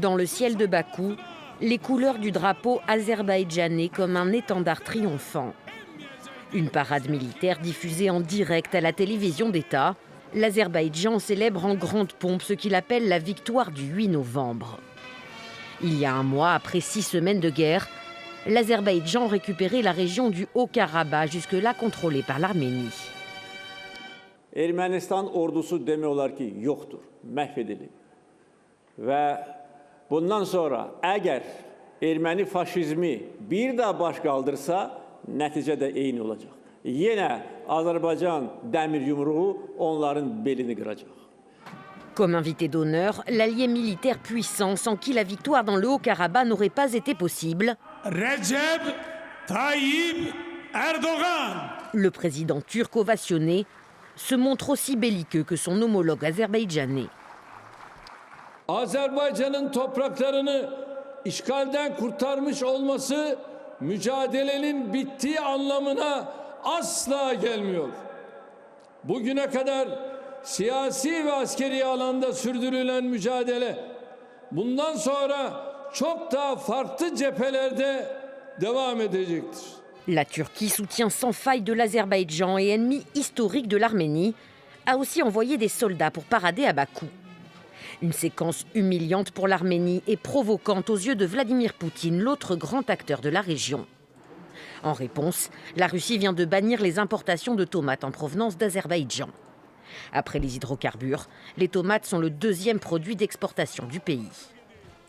Dans le ciel de Bakou, les couleurs du drapeau azerbaïdjanais comme un étendard triomphant. Une parade militaire diffusée en direct à la télévision d'État. L'Azerbaïdjan célèbre en grande pompe ce qu'il appelle la victoire du 8 novembre. Il y a un mois, après 6 semaines de guerre, l'Azerbaïdjan récupérait la région du Haut-Karabakh, jusque-là contrôlée par l'Arménie. Ermənistan ordusu demək olar ki, yoxdur, məhv edilib. Və bundan sonra əgər erməni faşizmi bir daha baş qaldırsa, nəticə də eyni olacaq. Yenə Azərbaycan dəmir yumruğu onların belini qıracaq. Comme invité d'honneur, l'allié militaire puissant sans qui la victoire dans le Haut-Karabakh n'aurait pas été possible. Recep Tayyip Erdogan. Le président turc ovationné se montre aussi belliqueux que son homologue azerbaïdjanais. Azerbaycan'ın topraklarını işgalden kurtarmış olması mücadelenin bittiği anlamına asla gelmiyor. Bugüne kadar siyasi ve askeri alanda sürdürülen mücadele bundan sonra çok daha farklı cephelerde devam edecektir. La Turquie, soutien sans faille de l'Azerbaïdjan et ennemi historique de l'Arménie, a aussi envoyé des soldats pour parader à Bakou. Une séquence humiliante pour l'Arménie et provocante aux yeux de Vladimir Poutine, l'autre grand acteur de la région. En réponse, la Russie vient de bannir les importations de tomates en provenance d'Azerbaïdjan. Après les hydrocarbures, les tomates sont le deuxième produit d'exportation du pays.